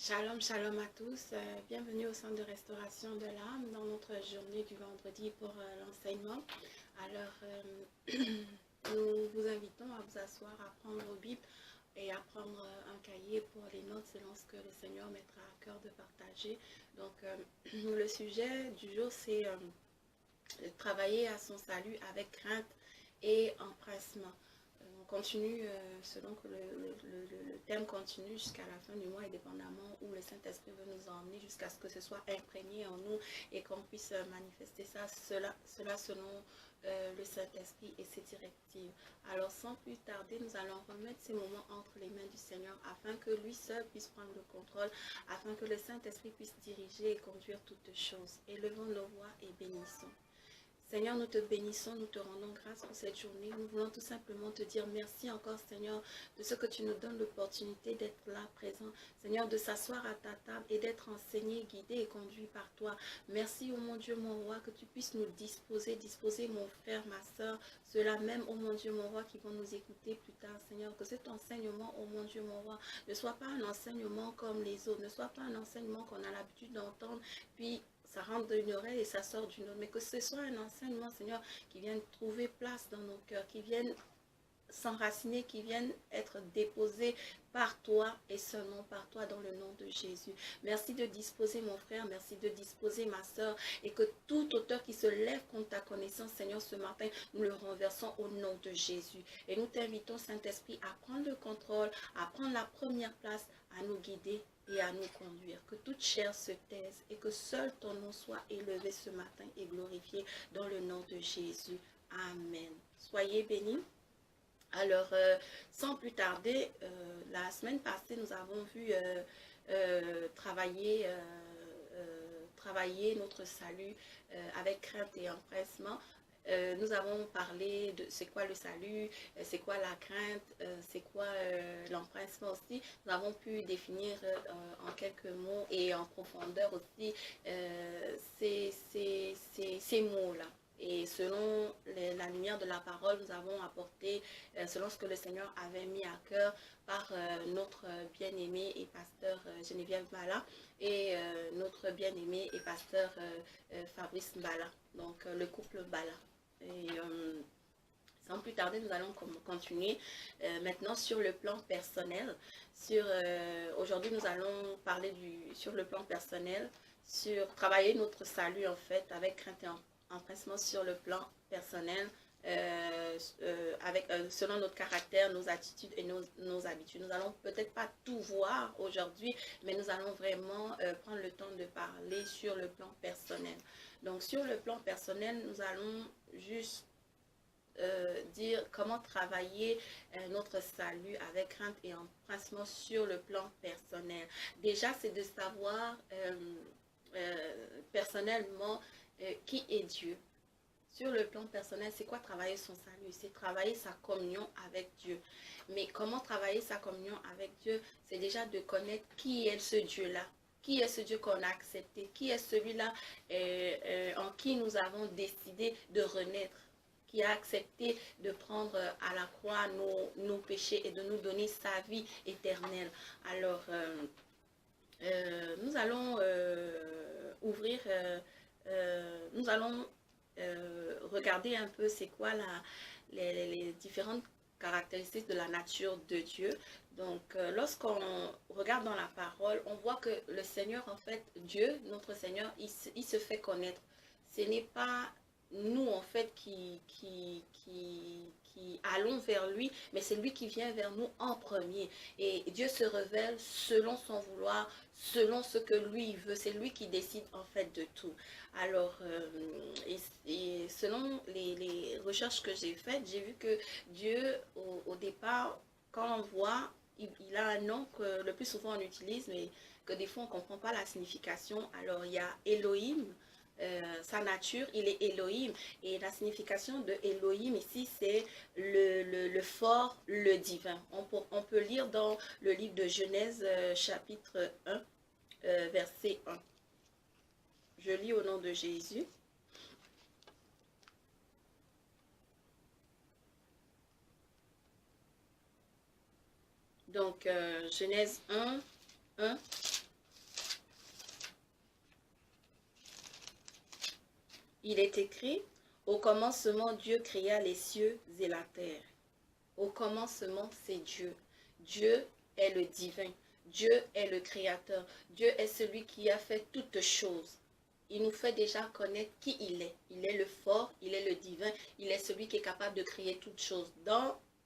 Shalom, shalom à tous. Bienvenue au centre de restauration de l'âme dans notre journée du vendredi pour l'enseignement. Alors, nous vous invitons à vous asseoir, à prendre vos Bibles et à prendre un cahier pour les notes selon ce que le Seigneur mettra à cœur de partager. Donc, le sujet du jour, c'est travailler à son salut avec crainte et empressement. On continue selon que le thème continue jusqu'à la fin du mois et dépendamment où le Saint-Esprit veut nous emmener jusqu'à ce que ce soit imprégné en nous et qu'on puisse manifester cela selon le Saint-Esprit et ses directives. Alors sans plus tarder, nous allons remettre ces moments entre les mains du Seigneur afin que lui seul puisse prendre le contrôle, afin que le Saint-Esprit puisse diriger et conduire toutes choses. Élevons nos voix et bénissons. Seigneur, nous te bénissons, nous te rendons grâce pour cette journée. Nous voulons tout simplement te dire merci encore, Seigneur, de ce que tu nous donnes l'opportunité d'être là, présent. Seigneur, de s'asseoir à ta table et d'être enseigné, guidé et conduit par toi. Merci, ô mon Dieu, mon roi, que tu puisses nous disposer mon frère, ma soeur, ceux-là même, ô mon Dieu, mon roi, qui vont nous écouter plus tard, Seigneur. Que cet enseignement, ô mon Dieu, mon roi, ne soit pas un enseignement comme les autres, ne soit pas un enseignement qu'on a l'habitude d'entendre, puis ça rentre d'une oreille et ça sort d'une autre, mais que ce soit un enseignement, Seigneur, qui vienne trouver place dans nos cœurs, qui vienne s'enraciner, qui viennent être déposés par toi et seulement par toi dans le nom de Jésus. Merci de disposer mon frère, merci de disposer ma soeur et que tout auteur qui se lève contre ta connaissance, Seigneur, ce matin, nous le renversons au nom de Jésus. Et nous t'invitons, Saint-Esprit, à prendre le contrôle, à prendre la première place, à nous guider et à nous conduire. Que toute chair se taise et que seul ton nom soit élevé ce matin et glorifié dans le nom de Jésus. Amen. Soyez bénis. Alors, sans plus tarder, la semaine passée, nous avons vu travailler notre salut avec crainte et empressement. Nous avons parlé de c'est quoi le salut, c'est quoi la crainte, c'est quoi l'empressement aussi. Nous avons pu définir en quelques mots et en profondeur aussi ces mots-là. Et selon la lumière de la parole, nous avons apporté, selon ce que le Seigneur avait mis à cœur par notre bien-aimé et pasteur Geneviève Bala et notre bien-aimé et pasteur Fabrice Bala, donc le couple Bala. Et sans plus tarder, nous allons continuer maintenant sur le plan personnel. Aujourd'hui, nous allons parler sur le plan personnel, sur travailler notre salut en fait avec crainte et empressement sur le plan personnel, selon notre caractère, nos attitudes et nos habitudes. Nous n'allons peut-être pas tout voir aujourd'hui, mais nous allons vraiment prendre le temps de parler sur le plan personnel. Donc sur le plan personnel, nous allons juste dire comment travailler notre salut avec crainte et empressement sur le plan personnel. Déjà, c'est de savoir personnellement qui est Dieu. Sur le plan personnel, c'est quoi travailler son salut? C'est travailler sa communion avec Dieu. Mais comment travailler sa communion avec Dieu? C'est déjà de connaître qui est ce Dieu-là. Qui est ce Dieu qu'on a accepté? Qui est celui-là en qui nous avons décidé de renaître? Qui a accepté de prendre à la croix nos péchés et de nous donner sa vie éternelle. Alors, nous allons ouvrir, nous allons regarder un peu c'est quoi les différentes caractéristiques de la nature de Dieu. Donc, lorsqu'on regarde dans la parole, on voit que le Seigneur, en fait, Dieu, notre Seigneur, il se fait connaître. Ce n'est pas nous, en fait, qui allons vers lui, mais c'est lui qui vient vers nous en premier. Et Dieu se révèle selon son vouloir, selon ce que lui veut. C'est lui qui décide, en fait, de tout. Alors, et selon les recherches que j'ai faites, j'ai vu que Dieu, au départ, quand on voit, il a un nom que le plus souvent on utilise, mais que des fois on ne comprend pas la signification. Alors, il y a Elohim. Sa nature, il est Elohim. Et la signification de Elohim ici, c'est le fort, le divin. On peut lire dans le livre de Genèse, chapitre 1, verset 1. Je lis au nom de Jésus. Donc, Genèse 1, 1. Il est écrit, au commencement, Dieu créa les cieux et la terre. Au commencement, c'est Dieu. Dieu est le divin. Dieu est le créateur. Dieu est celui qui a fait toutes choses. Il nous fait déjà connaître qui il est. Il est le fort, il est le divin, il est celui qui est capable de créer toutes choses.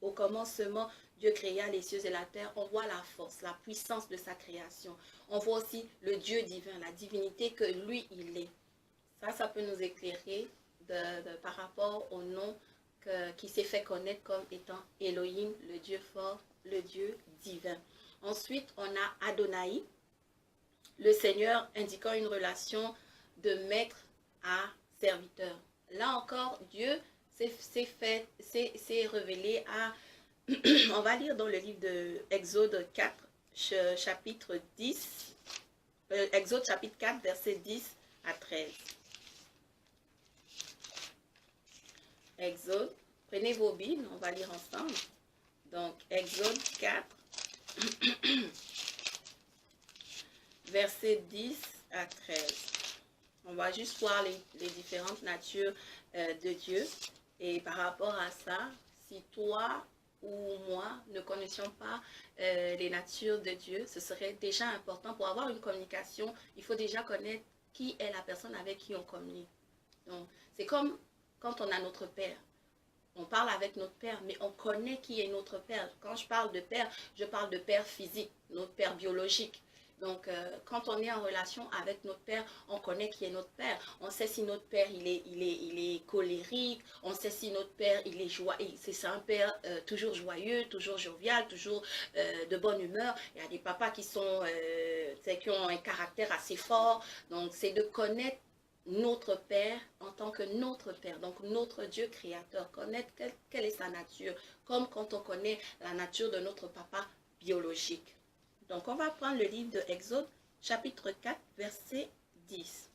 Au commencement, Dieu créa les cieux et la terre. On voit la force, la puissance de sa création. On voit aussi le Dieu divin, la divinité que lui, il est. Ça peut nous éclairer par rapport au nom qui s'est fait connaître comme étant Elohim, le Dieu fort, le Dieu divin. Ensuite, on a Adonai, le Seigneur, indiquant une relation de maître à serviteur. Là encore, Dieu s'est révélé à... On va lire dans le livre de Exode 4, chapitre 10. Exode chapitre 4, versets 10 à 13. Exode, prenez vos Bibles, on va lire ensemble. Donc, Exode 4, versets 10 à 13. On va juste voir les différentes natures de Dieu. Et par rapport à ça, si toi ou moi ne connaissions pas les natures de Dieu, ce serait déjà important. Pour avoir une communication, il faut déjà connaître qui est la personne avec qui on communique. Donc, c'est comme quand on a notre père. On parle avec notre père, mais on connaît qui est notre père. Quand je parle de père, je parle de père physique, notre père biologique. Donc, quand on est en relation avec notre père, on connaît qui est notre père. On sait si notre père, il est colérique. On sait si notre père, il est joyeux. C'est un père toujours joyeux, toujours jovial, toujours de bonne humeur. Il y a des papas qui ont un caractère assez fort. Donc, c'est de connaître notre Père en tant que notre Père, donc notre Dieu créateur, connaître quelle est sa nature, comme quand on connaît la nature de notre papa biologique. Donc on va prendre le livre de Exode, chapitre 4, verset 10.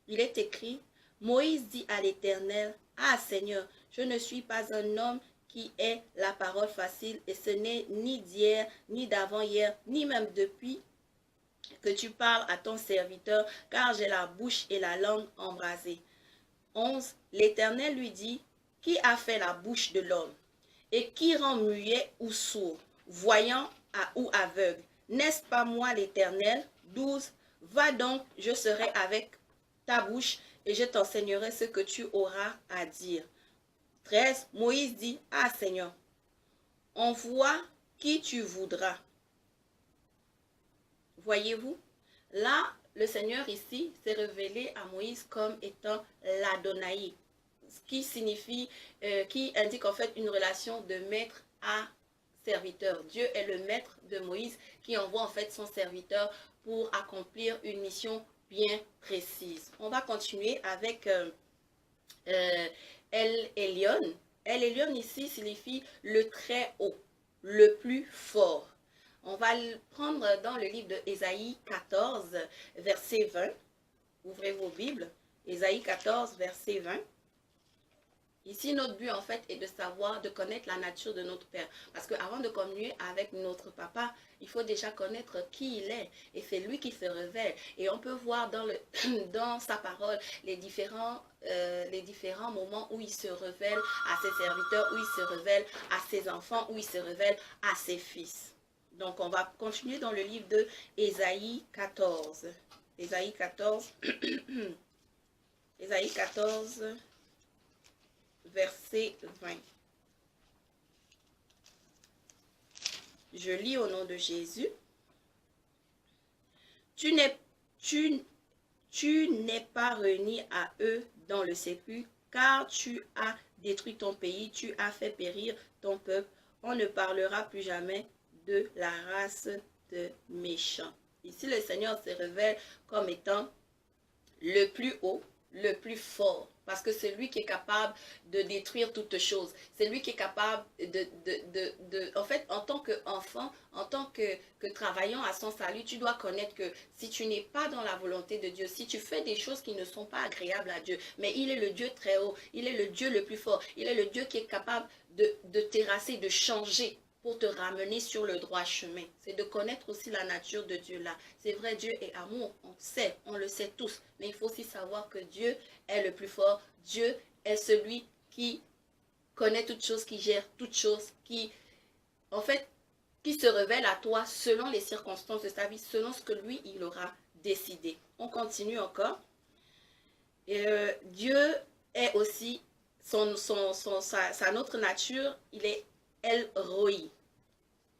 Il est écrit, Moïse dit à l'Éternel, ah Seigneur, je ne suis pas un homme qui ait la parole facile, et ce n'est ni d'hier, ni d'avant-hier, ni même depuis que tu parles à ton serviteur, car j'ai la bouche et la langue embrasées. 11. L'Éternel lui dit, qui a fait la bouche de l'homme? Et qui rend muet ou sourd, voyant ou aveugle? N'est-ce pas moi l'Éternel? 12. Va donc, je serai avec ta bouche, et je t'enseignerai ce que tu auras à dire. 13. Moïse dit, ah Seigneur, envoie qui tu voudras. Voyez-vous, là, le Seigneur ici s'est révélé à Moïse comme étant l'Adonai, ce qui signifie, qui indique en fait une relation de maître à serviteur. Dieu est le maître de Moïse qui envoie en fait son serviteur pour accomplir une mission bien précise. On va continuer avec El Elyon. El Elyon ici signifie le très haut, le plus fort. On va le prendre dans le livre de Ésaïe 14, verset 20. Ouvrez vos Bibles. Ésaïe 14, verset 20. Ici, notre but, en fait, est de savoir, de connaître la nature de notre Père. Parce qu'avant de communier avec notre Papa, il faut déjà connaître qui il est. Et c'est lui qui se révèle. Et on peut voir dans sa parole les différents moments où il se révèle à ses serviteurs, où il se révèle à ses enfants, où il se révèle à ses fils. Donc, on va continuer dans le livre de Ésaïe 14. Ésaïe 14. Ésaïe 14, verset 20. Je lis au nom de Jésus. Tu n'es pas réuni à eux dans le sépulcre, car tu as détruit ton pays, tu as fait périr ton peuple. On ne parlera plus jamais de la race de méchants. Ici, le Seigneur se révèle comme étant le plus haut, le plus fort. Parce que c'est lui qui est capable de détruire toutes choses. C'est lui qui est capable en fait, en tant qu'enfant, en tant que travaillant à son salut, tu dois connaître que si tu n'es pas dans la volonté de Dieu, si tu fais des choses qui ne sont pas agréables à Dieu, mais il est le Dieu très haut, il est le Dieu le plus fort, il est le Dieu qui est capable de terrasser, de changer pour te ramener sur le droit chemin. C'est de connaître aussi la nature de Dieu là. C'est vrai, Dieu est amour, on sait, on le sait tous. Mais il faut aussi savoir que Dieu est le plus fort. Dieu est celui qui connaît toutes choses, qui gère toutes choses, qui, en fait, qui se révèle à toi selon les circonstances de sa vie, selon ce que lui, il aura décidé. On continue encore. Dieu est aussi, sa autre nature, il est El Roi.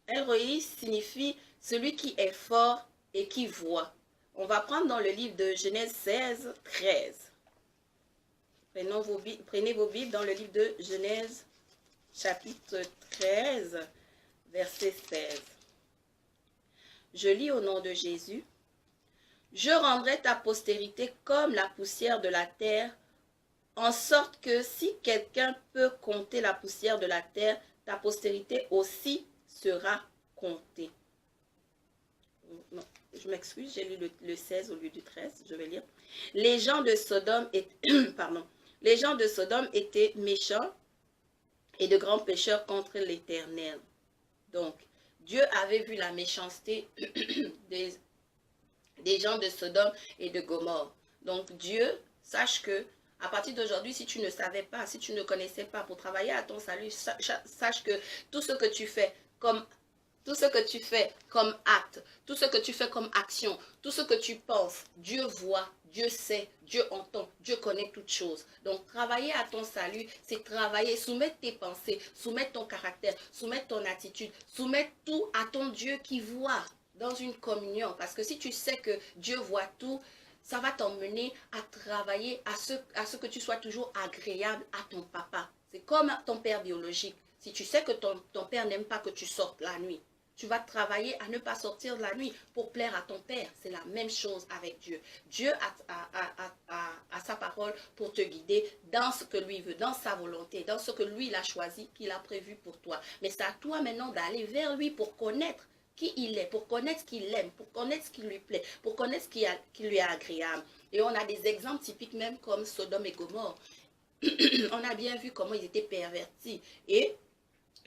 El Roi signifie celui qui est fort et qui voit. On va prendre dans le livre de Genèse 16, 13. Prenez vos Bibles dans le livre de Genèse, chapitre 13, verset 16. Je lis au nom de Jésus. Je rendrai ta postérité comme la poussière de la terre, en sorte que si quelqu'un peut compter la poussière de la terre, ta postérité aussi sera comptée. Non, je m'excuse, j'ai lu le 16 au lieu du 13, je vais lire. Les gens de Sodome les gens de Sodome étaient méchants et de grands pécheurs contre l'Éternel. Donc, Dieu avait vu la méchanceté des gens de Sodome et de Gomorrhe. Donc, Dieu, sache que à partir d'aujourd'hui, si tu ne savais pas, si tu ne connaissais pas, pour travailler à ton salut, sache que tout ce que tu fais comme acte, tout ce que tu fais comme action, tout ce que tu penses, Dieu voit, Dieu sait, Dieu entend, Dieu connaît toutes choses. Donc, travailler à ton salut, c'est travailler, soumettre tes pensées, soumettre ton caractère, soumettre ton attitude, soumettre tout à ton Dieu qui voit dans une communion. Parce que si tu sais que Dieu voit tout, ça va t'emmener à travailler à ce que tu sois toujours agréable à ton papa. C'est comme ton père biologique. Si tu sais que ton père n'aime pas que tu sortes la nuit, tu vas travailler à ne pas sortir de la nuit pour plaire à ton père. C'est la même chose avec Dieu. Dieu a sa parole pour te guider dans ce que lui veut, dans sa volonté, dans ce que lui il a choisi, qu'il a prévu pour toi. Mais c'est à toi maintenant d'aller vers lui pour connaître qui il est, pour connaître ce qu'il aime, pour connaître ce qui lui plaît, pour connaître ce qui lui est agréable. Et on a des exemples typiques même comme Sodome et Gomorrhe. On a bien vu comment ils étaient pervertis. Et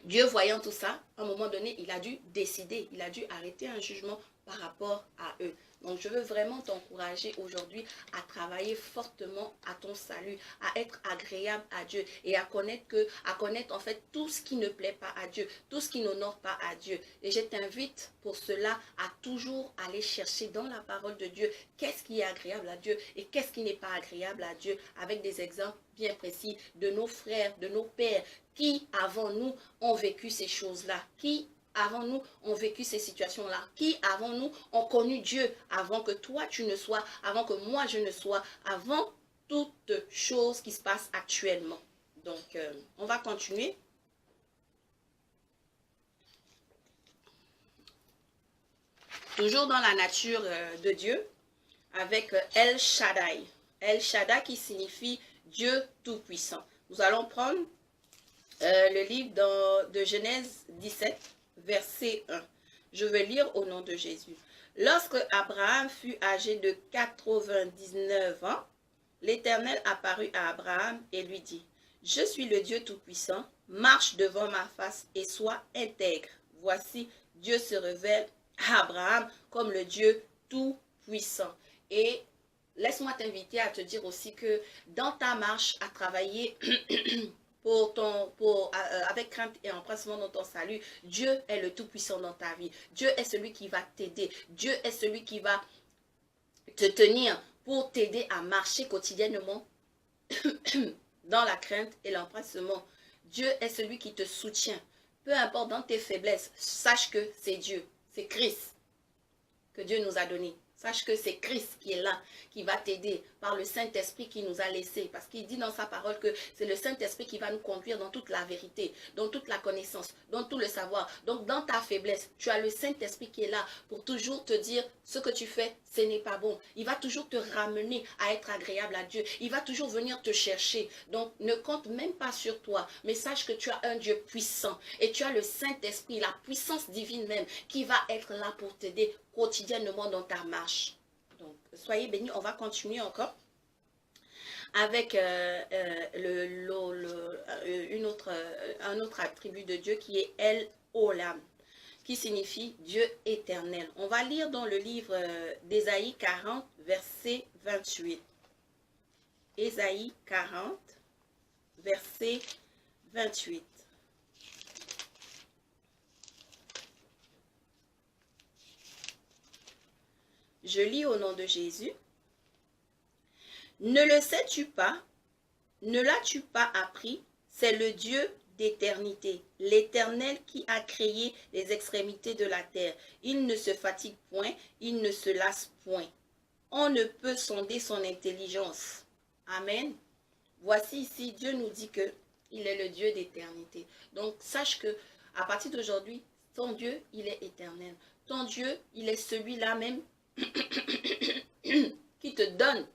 Dieu voyant tout ça, à un moment donné, il a dû décider, il a dû arrêter un jugement par rapport à eux. Donc, je veux vraiment t'encourager aujourd'hui à travailler fortement à ton salut, à être agréable à Dieu et à connaître en fait tout ce qui ne plaît pas à Dieu, tout ce qui n'honore pas à Dieu. Et je t'invite pour cela à toujours aller chercher dans la parole de Dieu qu'est-ce qui est agréable à Dieu et qu'est-ce qui n'est pas agréable à Dieu, avec des exemples bien précis de nos frères, de nos pères qui avant nous ont vécu ces choses-là, qui avant nous ont vécu ces situations-là, qui avant nous ont connu Dieu, avant que toi tu ne sois, avant que moi je ne sois, avant toutes choses qui se passent actuellement. Donc, on va continuer. Toujours dans la nature de Dieu, avec El Shaddai. El Shaddai qui signifie Dieu Tout-Puissant. Nous allons prendre le livre de Genèse 17, verset 1. Je vais lire au nom de Jésus. Lorsque Abraham fut âgé de 99 ans, l'Éternel apparut à Abraham et lui dit, « Je suis le Dieu Tout-Puissant, marche devant ma face et sois intègre. » Voici, Dieu se révèle à Abraham comme le Dieu Tout-Puissant. Et laisse-moi t'inviter à te dire aussi que dans ta marche à travailler avec crainte et empressement dans ton salut, Dieu est le Tout-Puissant dans ta vie. Dieu est celui qui va t'aider. Dieu est celui qui va te tenir pour t'aider à marcher quotidiennement dans la crainte et l'empressement. Dieu est celui qui te soutient. Peu importe dans tes faiblesses, sache que c'est Dieu, c'est Christ que Dieu nous a donné. Sache que c'est Christ qui est là, qui va t'aider par le Saint-Esprit qui nous a laissés. Parce qu'il dit dans sa parole que c'est le Saint-Esprit qui va nous conduire dans toute la vérité, dans toute la connaissance, dans tout le savoir. Donc dans ta faiblesse, tu as le Saint-Esprit qui est là pour toujours te dire ce que tu fais, ce n'est pas bon. Il va toujours te ramener à être agréable à Dieu. Il va toujours venir te chercher. Donc ne compte même pas sur toi, mais sache que tu as un Dieu puissant. Et tu as le Saint-Esprit, la puissance divine même, qui va être là pour t'aider quotidiennement dans ta marche. Donc, soyez bénis. On va continuer encore avec un autre attribut de Dieu qui est El Olam, qui signifie Dieu éternel. On va lire dans le livre d'Ésaïe 40, verset 28. Ésaïe 40, verset 28. Je lis au nom de Jésus. Ne le sais-tu pas? Ne l'as-tu pas appris? C'est le Dieu d'éternité, l'Éternel qui a créé les extrémités de la terre. Il ne se fatigue point, il ne se lasse point. On ne peut sonder son intelligence. Amen. Voici ici, Dieu nous dit que il est le Dieu d'éternité. Donc, sache que à partir d'aujourd'hui, ton Dieu, il est éternel. Ton Dieu, il est celui-là même qui te donne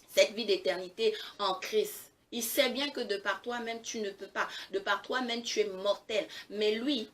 cette vie d'éternité en Christ. Il sait bien que de par toi-même, tu ne peux pas. De par toi-même, tu es mortel. Mais lui,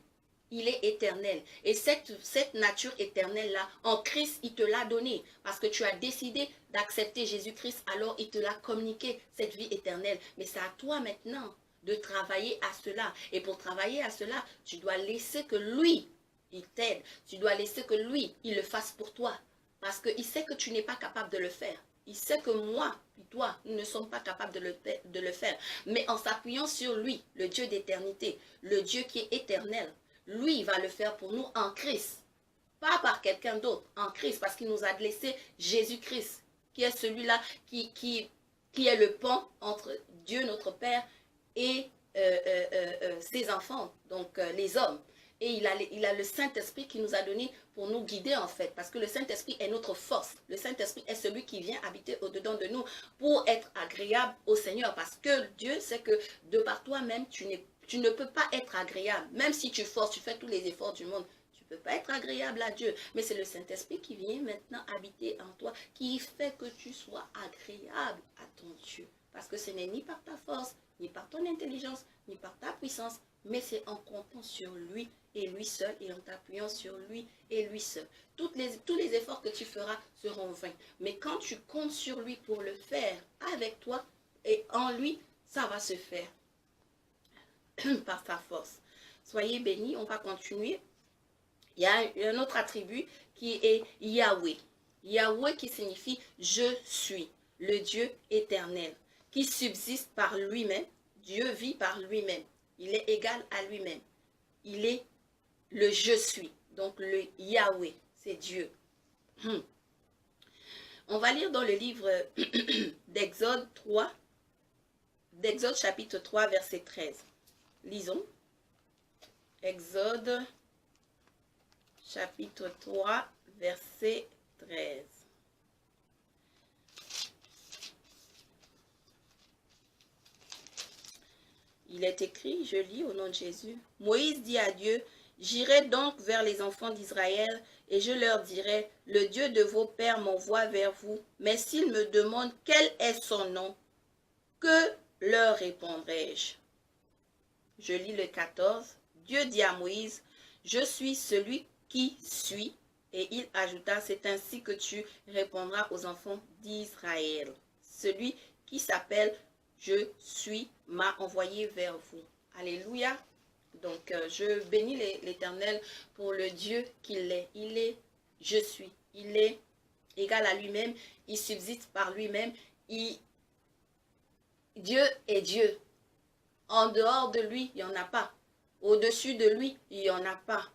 il est éternel. Et cette nature éternelle-là, en Christ, il te l'a donnée. Parce que tu as décidé d'accepter Jésus-Christ, alors il te l'a communiqué, cette vie éternelle. Mais c'est à toi maintenant de travailler à cela. Et pour travailler à cela, tu dois laisser que lui, il t'aide. Tu dois laisser que lui, il le fasse pour toi. Parce qu'il sait que tu n'es pas capable de le faire. Il sait que moi et toi, nous ne sommes pas capables de le faire. Mais en s'appuyant sur lui, le Dieu d'éternité, le Dieu qui est éternel, lui, il va le faire pour nous en Christ. Pas par quelqu'un d'autre, en Christ, parce qu'il nous a laissé Jésus-Christ, qui est celui-là qui est le pont entre Dieu, notre Père, et ses enfants, donc les hommes. Et il a le Saint-Esprit qui nous a donné pour nous guider en fait. Parce que le Saint-Esprit est notre force. Le Saint-Esprit est celui qui vient habiter au-dedans de nous pour être agréable au Seigneur. Parce que Dieu sait que de par toi-même, tu ne peux pas être agréable. Même si tu forces, tu fais tous les efforts du monde. Tu ne peux pas être agréable à Dieu. Mais c'est le Saint-Esprit qui vient maintenant habiter en toi. Qui fait que tu sois agréable à ton Dieu. Parce que ce n'est ni par ta force, ni par ton intelligence, ni par ta puissance. Mais c'est en comptant sur lui et lui seul et en t'appuyant sur lui et lui seul. Tous les efforts que tu feras seront vains. Mais quand tu comptes sur lui pour le faire avec toi et en lui, ça va se faire par sa force. Soyez bénis, on va continuer. Il y a un autre attribut qui est Yahweh. Yahweh qui signifie « je suis », le Dieu éternel, qui subsiste par lui-même. Dieu vit par lui-même. Il est égal à lui-même. Il est le je suis. Donc le Yahweh, c'est Dieu. On va lire dans le livre d'Exode 3, d'Exode chapitre 3, verset 13. Lisons. Exode chapitre 3, verset 13. Il est écrit, je lis au nom de Jésus. Moïse dit à Dieu, j'irai donc vers les enfants d'Israël et je leur dirai, le Dieu de vos pères m'envoie vers vous. Mais s'ils me demandent quel est son nom, que leur répondrai-je? Je lis le 14. Dieu dit à Moïse, je suis celui qui suis. Et il ajouta, c'est ainsi que tu répondras aux enfants d'Israël. Celui qui s'appelle je suis m'a envoyé vers vous. Alléluia. Donc, je bénis l'Éternel pour le Dieu qu'il est. Il est, je suis. Il est égal à lui-même. Il subsiste par lui-même. Dieu est Dieu. En dehors de lui, il n'y en a pas. Au-dessus de lui, il n'y en a pas.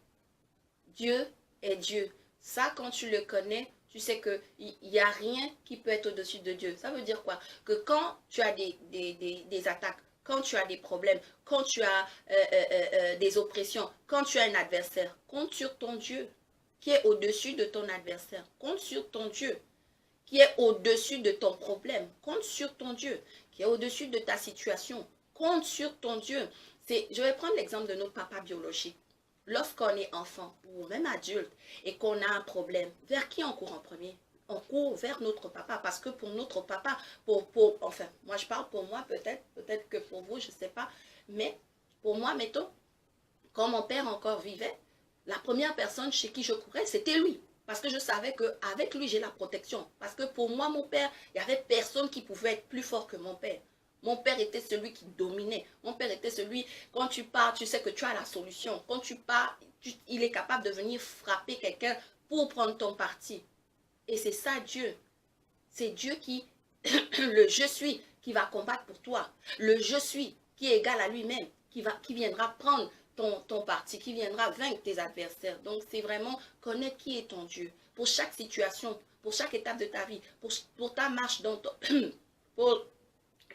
Dieu est Dieu. Ça, quand tu le connais, tu sais qu'il n'y a rien qui peut être au-dessus de Dieu. Ça veut dire quoi? Que quand tu as des attaques, quand tu as des problèmes, quand tu as des oppressions, quand tu as un adversaire, compte sur ton Dieu qui est au-dessus de ton adversaire. Compte sur ton Dieu qui est au-dessus de ton problème. Compte sur ton Dieu qui est au-dessus de ta situation. Compte sur ton Dieu. Je vais prendre l'exemple de notre papa biologique. Lorsqu'on est enfant ou même adulte et qu'on a un problème, vers qui on court en premier? On court vers notre papa parce que pour notre papa, enfin, moi je parle pour moi peut-être que pour vous, je ne sais pas, mais pour moi, mettons, quand mon père encore vivait, la première personne chez qui je courais, c'était lui. Parce que je savais qu'avec lui, j'ai la protection. Parce que pour moi, mon père, il n'y avait personne qui pouvait être plus fort que mon père. Mon père était celui qui dominait. Mon père était celui, quand tu pars, tu sais que tu as la solution. Quand tu pars, il est capable de venir frapper quelqu'un pour prendre ton parti. Et c'est ça Dieu. C'est Dieu qui, le je suis, qui va combattre pour toi. Le je suis, qui est égal à lui-même, qui viendra prendre ton parti, qui viendra vaincre tes adversaires. Donc c'est vraiment connaître qui est ton Dieu. Pour chaque situation, pour chaque étape de ta vie, pour ta marche dans ton... pour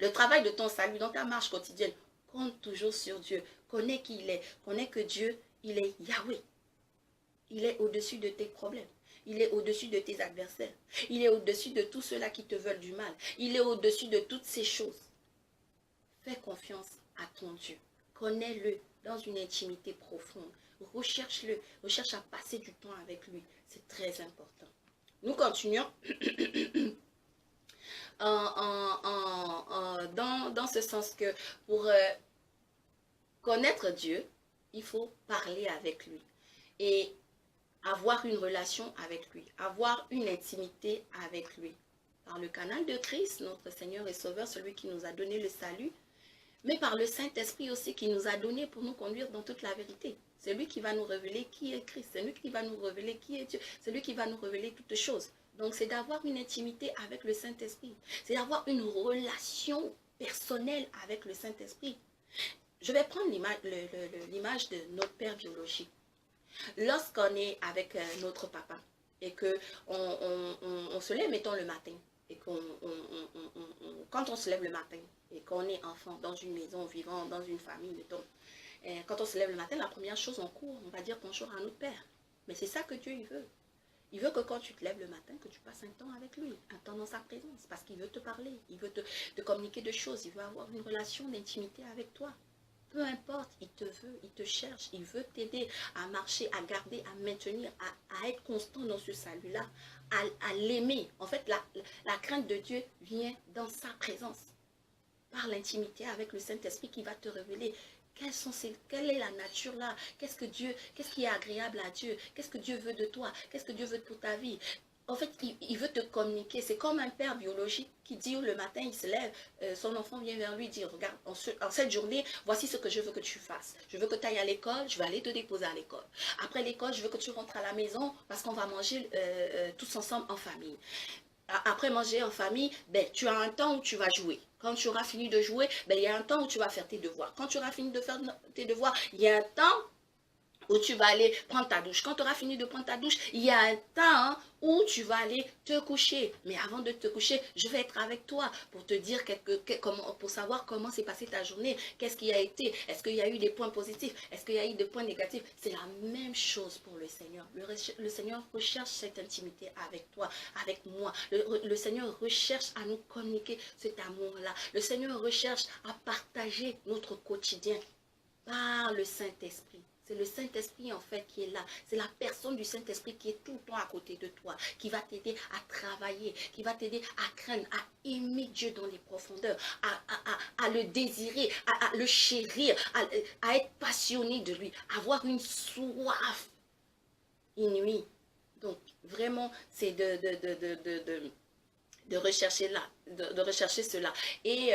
le travail de ton salut, dans ta marche quotidienne, compte toujours sur Dieu. Connais qui il est. Connais que Dieu, il est Yahweh. Il est au-dessus de tes problèmes. Il est au-dessus de tes adversaires. Il est au-dessus de tous ceux-là qui te veulent du mal. Il est au-dessus de toutes ces choses. Fais confiance à ton Dieu. Connais-le dans une intimité profonde. Recherche-le. Recherche à passer du temps avec lui. C'est très important. Nous continuons dans ce sens que pour connaître Dieu, il faut parler avec lui. Et avoir une relation avec lui, avoir une intimité avec lui. Par le canal de Christ, notre Seigneur et Sauveur, celui qui nous a donné le salut, mais par le Saint-Esprit aussi qui nous a donné pour nous conduire dans toute la vérité. C'est lui qui va nous révéler qui est Christ, c'est lui qui va nous révéler qui est Dieu, c'est lui qui va nous révéler toutes choses. Donc c'est d'avoir une intimité avec le Saint-Esprit, c'est d'avoir une relation personnelle avec le Saint-Esprit. Je vais prendre l'image de notre père biologique. Lorsqu'on est avec notre papa et que on se lève, mettons, le matin, et quand on se lève le matin et qu'on est enfant dans une maison, vivant dans une famille, mettons, quand on se lève le matin, la première chose, on court, on va dire bonjour à notre père. Mais c'est ça que Dieu, il veut. Il veut que quand tu te lèves le matin, que tu passes un temps avec lui, un temps dans sa présence, parce qu'il veut te parler, il veut te communiquer de choses, il veut avoir une relation d'intimité avec toi. Peu importe, il te veut, il te cherche, il veut t'aider à marcher, à garder, à maintenir, à être constant dans ce salut-là, à l'aimer. En fait, la crainte de Dieu vient dans sa présence, par l'intimité avec le Saint-Esprit qui va te révéler quelle est la nature là, qu'est-ce qui est agréable à Dieu, qu'est-ce que Dieu veut de toi, qu'est-ce que Dieu veut pour ta vie. En fait, il veut te communiquer. C'est comme un père biologique qui dit le matin, il se lève, son enfant vient vers lui dire, regarde, en cette journée, voici ce que je veux que tu fasses. Je veux que tu ailles à l'école, je vais aller te déposer à l'école. Après l'école, je veux que tu rentres à la maison parce qu'on va manger tous ensemble en famille. Après manger en famille, ben, tu as un temps où tu vas jouer. Quand tu auras fini de jouer, ben, il y a un temps où tu vas faire tes devoirs. Quand tu auras fini de faire tes devoirs, il y a un temps où tu vas aller prendre ta douche. Quand tu auras fini de prendre ta douche, il y a un temps où tu vas aller te coucher. Mais avant de te coucher, je vais être avec toi pour te dire pour savoir comment s'est passée ta journée, qu'est-ce qui a été, est-ce qu'il y a eu des points positifs, est-ce qu'il y a eu des points négatifs. C'est la même chose pour le Seigneur. Le Seigneur recherche cette intimité avec toi, avec moi. Le Seigneur recherche à nous communiquer cet amour-là. Le Seigneur recherche à partager notre quotidien par le Saint-Esprit. C'est le Saint-Esprit en fait qui est là. C'est la personne du Saint-Esprit qui est tout le temps à côté de toi, qui va t'aider à travailler, qui va t'aider à craindre, à aimer Dieu dans les profondeurs, à le désirer, à le chérir, à être passionné de lui, avoir une soif inouïe. Donc vraiment, c'est de rechercher là, de rechercher cela. Et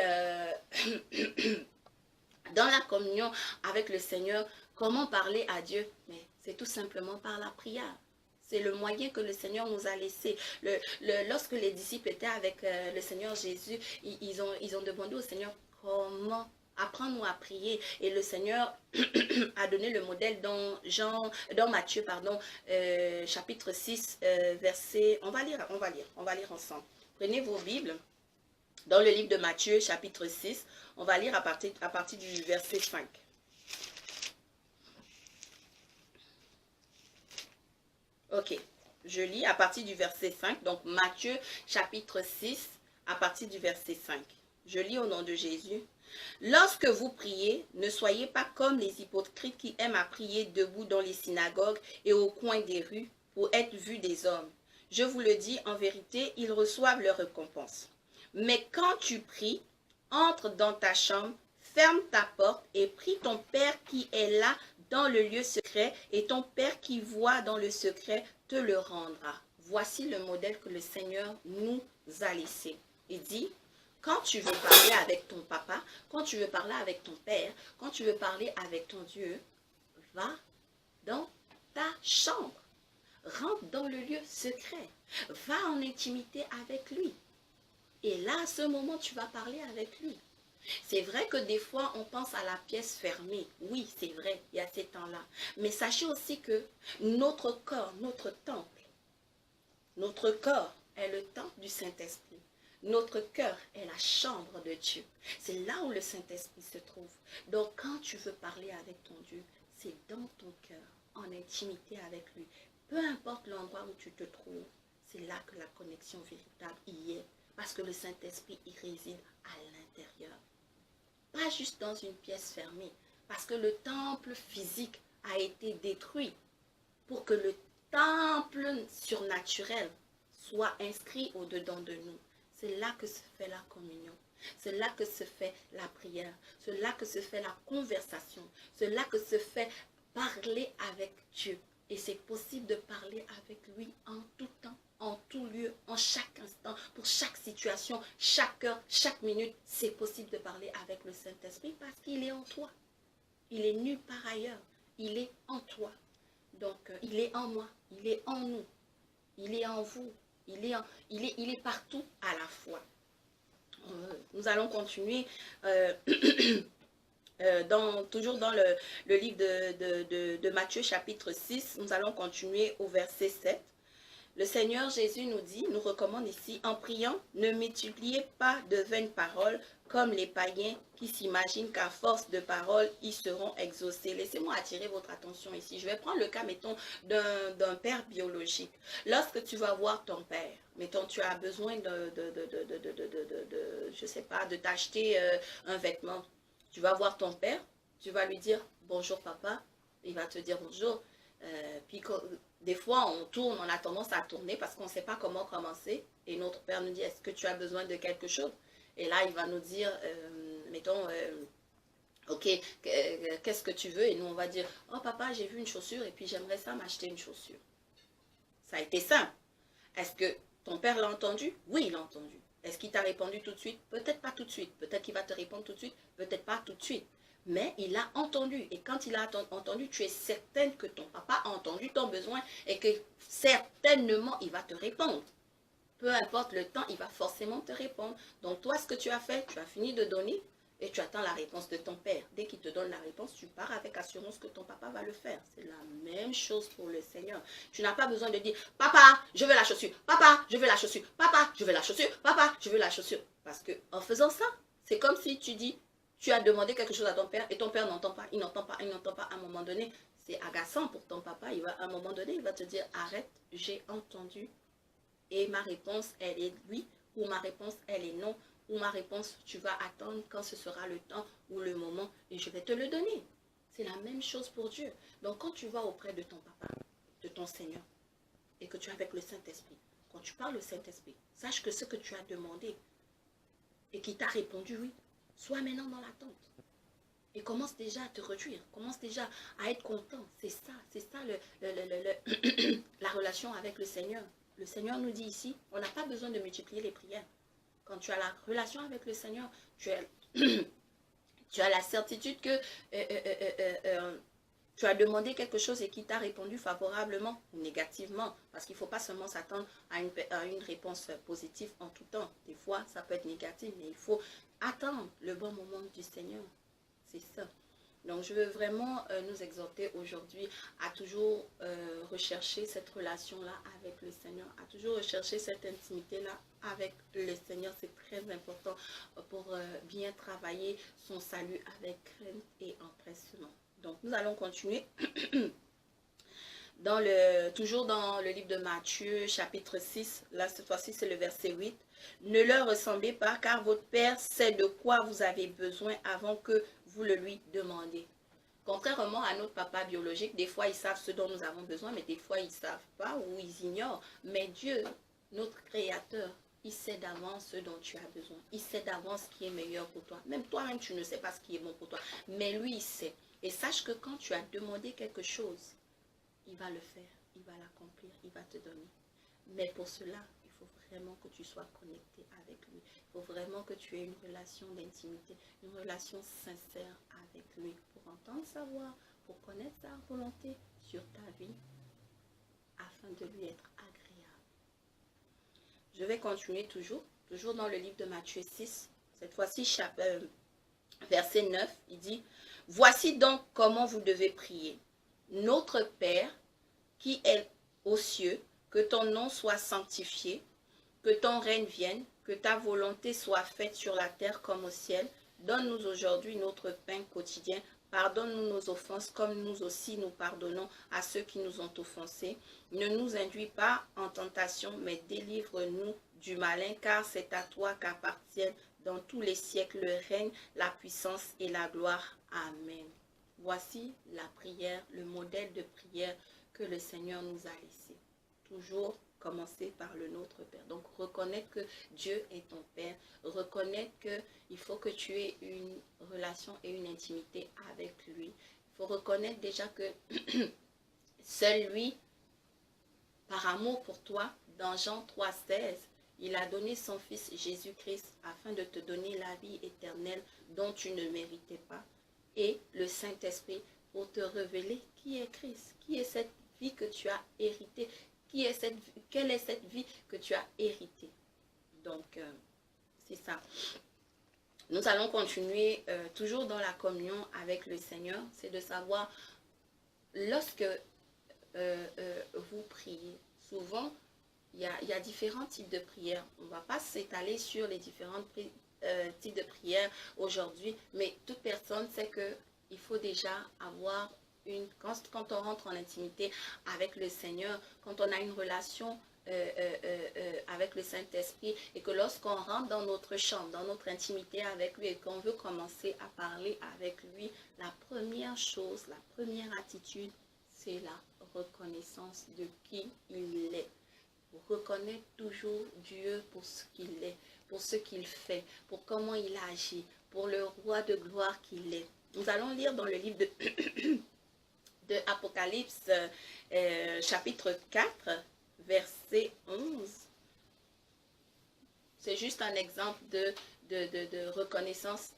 dans la communion avec le Seigneur, comment parler à Dieu? Mais c'est tout simplement par la prière. C'est le moyen que le Seigneur nous a laissé. Lorsque les disciples étaient avec le Seigneur Jésus, ils ont demandé au Seigneur comment apprendre-nous à prier. Et le Seigneur a donné le modèle dans Matthieu, chapitre 6, verset... On va lire ensemble. Prenez vos Bibles. Dans le livre de Matthieu, chapitre 6, on va lire à partir du verset 5. Ok, je lis à partir du verset 5. Donc, Matthieu, chapitre 6, à partir du verset 5. Je lis au nom de Jésus. Lorsque vous priez, ne soyez pas comme les hypocrites qui aiment à prier debout dans les synagogues et au coin des rues pour être vus des hommes. Je vous le dis, en vérité, ils reçoivent leur récompense. Mais quand tu pries, entre dans ta chambre, ferme ta porte et prie ton Père qui est là dans le lieu secret, et ton Père qui voit dans le secret te le rendra. Voici le modèle que le Seigneur nous a laissé. Il dit, Quand tu veux parler avec ton papa, quand tu veux parler avec ton père, quand tu veux parler avec ton Dieu, va dans ta chambre. Rentre dans le lieu secret. Va en intimité avec lui. Et là, à ce moment, tu vas parler avec lui. C'est vrai que des fois, on pense à la pièce fermée. Oui, c'est vrai, il y a ces temps-là. Mais sachez aussi que notre corps, notre corps est le temple du Saint-Esprit. Notre cœur est la chambre de Dieu. C'est là où le Saint-Esprit se trouve. Donc, quand tu veux parler avec ton Dieu, c'est dans ton cœur, en intimité avec lui. Peu importe l'endroit où tu te trouves, c'est là que la connexion véritable y est. Parce que le Saint-Esprit y réside à l'intérieur. Pas juste dans une pièce fermée. Parce que le temple physique a été détruit pour que le temple surnaturel soit inscrit au-dedans de nous. C'est là que se fait la communion. C'est là que se fait la prière. C'est là que se fait la conversation. C'est là que se fait parler avec Dieu. Et c'est possible de parler avec lui en tout temps, en tout lieu, en chaque instant, pour chaque situation, chaque heure, chaque minute. C'est possible de parler avec le Saint-Esprit parce qu'il est en toi. Il est nulle part ailleurs. Il est en toi. Donc, il est en moi. Il est en nous. Il est en vous. Il est partout à la fois. Nous allons continuer toujours dans le livre de Matthieu chapitre 6. Nous allons continuer au verset 7. Le Seigneur Jésus nous recommande ici, en priant, ne multipliez pas de vaines paroles comme les païens qui s'imaginent qu'à force de paroles, ils seront exaucés. Laissez-moi attirer votre attention ici. Je vais prendre le cas, mettons, d'un père biologique. Lorsque tu vas voir ton père, mettons, tu as besoin je sais pas, de t'acheter un vêtement. Tu vas voir ton père, tu vas lui dire, bonjour papa, il va te dire bonjour. Puis des fois, on a tendance à tourner parce qu'on ne sait pas comment commencer. Et notre père nous dit, est-ce que tu as besoin de quelque chose? Et là, il va nous dire, mettons, ok, qu'est-ce que tu veux? Et nous, on va dire, oh papa, j'ai vu une chaussure et puis j'aimerais ça m'acheter une chaussure. Ça a été simple. Est-ce que ton père l'a entendu? Oui, il l'a entendu. Est-ce qu'il t'a répondu tout de suite? Peut-être pas tout de suite. Peut-être qu'il va te répondre tout de suite. Peut-être pas tout de suite. Mais il a entendu. Et quand il a entendu, tu es certaine que ton papa a entendu ton besoin et que certainement, il va te répondre. Peu importe le temps, il va forcément te répondre. Donc toi, ce que tu as fait, tu as fini de donner et tu attends la réponse de ton père. Dès qu'il te donne la réponse, tu pars avec assurance que ton papa va le faire. C'est la même chose pour le Seigneur. Tu n'as pas besoin de dire, papa, je veux la chaussure. Papa, je veux la chaussure. Papa, je veux la chaussure. Papa, je veux la chaussure. Parce que en faisant ça, c'est comme si tu dis, tu as demandé quelque chose à ton père et ton père n'entend pas, il n'entend pas, il n'entend pas. À un moment donné, c'est agaçant pour ton papa. À un moment donné, il va te dire, arrête, j'ai entendu. Et ma réponse, elle est oui, ou ma réponse, elle est non, ou ma réponse, tu vas attendre quand ce sera le temps ou le moment, et je vais te le donner. C'est la même chose pour Dieu. Donc, quand tu vas auprès de ton papa, de ton Seigneur, et que tu es avec le Saint-Esprit, quand tu parles au Saint-Esprit, sache que ce que tu as demandé, et qui t'a répondu oui, sois maintenant dans l'attente. Et commence déjà à te réjouir, commence déjà à être content. C'est ça la relation avec le Seigneur. Le Seigneur nous dit ici, on n'a pas besoin de multiplier les prières. Quand tu as la relation avec le Seigneur, tu as la certitude que tu as demandé quelque chose et qu'il t'a répondu favorablement ou négativement. Parce qu'il ne faut pas seulement s'attendre à une réponse positive en tout temps. Des fois, ça peut être négatif, mais il faut attendre le bon moment du Seigneur. C'est ça. Donc, je veux vraiment nous exhorter aujourd'hui à toujours rechercher cette relation-là avec le Seigneur, à toujours rechercher cette intimité-là avec le Seigneur. C'est très important pour bien travailler son salut avec crainte et empressement. Donc, nous allons continuer toujours dans le livre de Matthieu, chapitre 6. Là, cette fois-ci, c'est le verset 8. Ne leur ressemblez pas, car votre Père sait de quoi vous avez besoin avant que vous le lui demandez. Contrairement à notre papa biologique, des fois ils savent ce dont nous avons besoin, mais des fois ils ne savent pas ou ils ignorent. Mais Dieu, notre Créateur, il sait d'avance ce dont tu as besoin. Il sait d'avance ce qui est meilleur pour toi. Même toi-même, tu ne sais pas ce qui est bon pour toi. Mais lui, il sait. Et sache que quand tu as demandé quelque chose, il va le faire. Il va l'accomplir. Il va te donner. Mais pour cela, il faut vraiment que tu sois connecté avec lui. Il faut vraiment que tu aies une relation d'intimité, une relation sincère avec lui pour entendre sa voix, pour connaître sa volonté sur ta vie, afin de lui être agréable. Je vais continuer toujours dans le livre de Matthieu 6, cette fois-ci verset 9, il dit, « Voici donc comment vous devez prier. Notre Père, qui est aux cieux, que ton nom soit sanctifié, que ton règne vienne, que ta volonté soit faite sur la terre comme au ciel. Donne-nous aujourd'hui notre pain quotidien. Pardonne-nous nos offenses comme nous aussi nous pardonnons à ceux qui nous ont offensés. Ne nous induis pas en tentation, mais délivre-nous du malin, car c'est à toi qu'appartiennent dans tous les siècles le règne, la puissance et la gloire. Amen. » Voici la prière, le modèle de prière que le Seigneur nous a laissé. Toujours commencer par le Notre Père. Donc, reconnaître que Dieu est ton Père. Reconnaître qu'il faut que tu aies une relation et une intimité avec lui. Il faut reconnaître déjà que seul lui, par amour pour toi, dans Jean 3,16, il a donné son Fils Jésus-Christ afin de te donner la vie éternelle dont tu ne méritais pas. Et le Saint-Esprit pour te révéler qui est Christ, qui est cette vie que tu as héritée, quelle est cette vie que tu as héritée. Donc, c'est ça. Nous allons continuer toujours dans la communion avec le Seigneur. C'est de savoir, lorsque vous priez, souvent, il y a différents types de prières. On ne va pas s'étaler sur les différents types de prières aujourd'hui, mais toute personne sait qu'il faut déjà avoir quand on rentre en intimité avec le Seigneur, quand on a une relation avec le Saint-Esprit, et que lorsqu'on rentre dans notre chambre, dans notre intimité avec lui, et qu'on veut commencer à parler avec lui, la première chose, la première attitude, c'est la reconnaissance de qui il est. Reconnaître toujours Dieu pour ce qu'il est, pour ce qu'il fait, pour comment il agit, pour le roi de gloire qu'il est. Nous allons lire dans le livre de Apocalypse, chapitre 4, verset 11. C'est juste un exemple de reconnaissance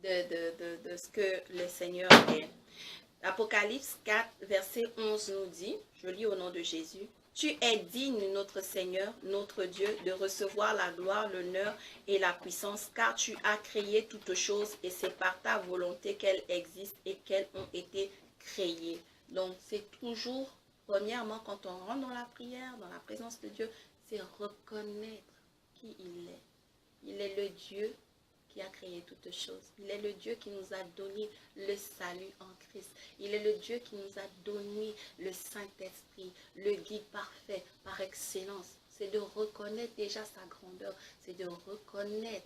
de ce que le Seigneur est. Apocalypse 4, verset 11 nous dit, je lis au nom de Jésus, « Tu es digne, notre Seigneur, notre Dieu, de recevoir la gloire, l'honneur et la puissance, car tu as créé toutes choses et c'est par ta volonté qu'elles existent et qu'elles ont été créées. » Donc, c'est toujours, premièrement, quand on rentre dans la prière, dans la présence de Dieu, c'est reconnaître qui il est. Il est le Dieu qui a créé toutes choses. Il est le Dieu qui nous a donné le salut en Christ. Il est le Dieu qui nous a donné le Saint-Esprit, le guide parfait par excellence. C'est de reconnaître déjà sa grandeur. C'est de reconnaître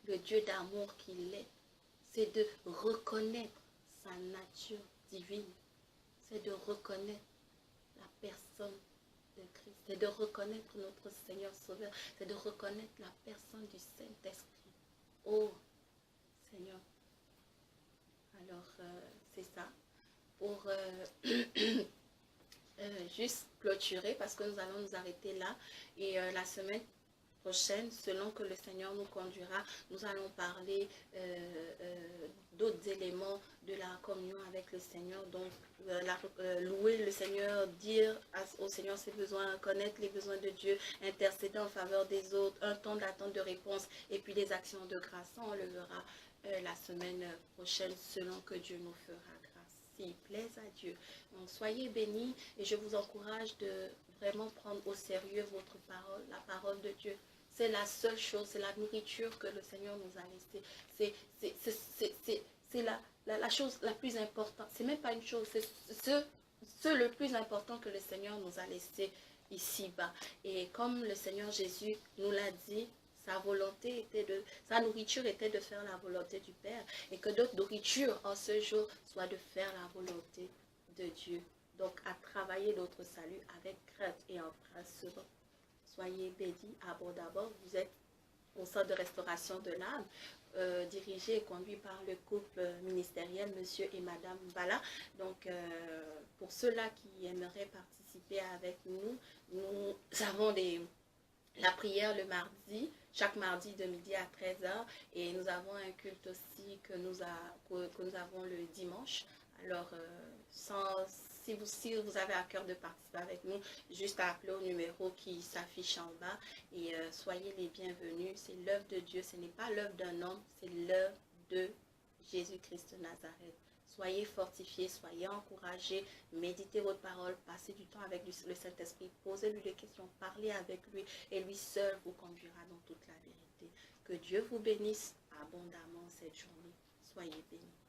le Dieu d'amour qu'il est. C'est de reconnaître sa nature divine. C'est de reconnaître la personne de Christ. C'est de reconnaître notre Seigneur Sauveur. C'est de reconnaître la personne du Saint-Esprit. Oh, Seigneur. Alors, c'est ça. Pour juste clôturer, parce que nous allons nous arrêter là. Et la semaine prochaine, selon que le Seigneur nous conduira, nous allons parler d'autres éléments de la communion avec le Seigneur. Donc, louer le Seigneur, dire au Seigneur ses besoins, connaître les besoins de Dieu, intercéder en faveur des autres, un temps d'attente de réponse et puis des actions de grâce. On le verra la semaine prochaine selon que Dieu nous fera grâce. S'il plaise à Dieu. Donc, soyez bénis et je vous encourage de vraiment prendre au sérieux votre parole, la parole de Dieu. C'est la seule chose, c'est la nourriture que le Seigneur nous a laissée. C'est la chose la plus importante. C'est même pas une chose, c'est ce le plus important que le Seigneur nous a laissé ici-bas. Et comme le Seigneur Jésus nous l'a dit, sa nourriture était de faire la volonté du Père. Et que notre nourriture en ce jour soit de faire la volonté de Dieu. Donc à travailler notre salut avec crainte et empressement. Soyez bénis abondamment. Vous êtes au centre de restauration de l'âme, dirigé et conduit par le couple ministériel, monsieur et madame Bala. Donc, pour ceux-là qui aimeraient participer avec nous, nous avons des la prière le mardi, chaque mardi de midi à 13h. Et nous avons un culte aussi que nous avons le dimanche. Alors, si vous avez à cœur de participer avec nous, juste à appeler au numéro qui s'affiche en bas et soyez les bienvenus. C'est l'œuvre de Dieu, ce n'est pas l'œuvre d'un homme, c'est l'œuvre de Jésus-Christ de Nazareth. Soyez fortifiés, soyez encouragés, méditez votre parole, passez du temps avec le Saint-Esprit, posez-lui des questions, parlez avec lui et lui seul vous conduira dans toute la vérité. Que Dieu vous bénisse abondamment cette journée. Soyez bénis.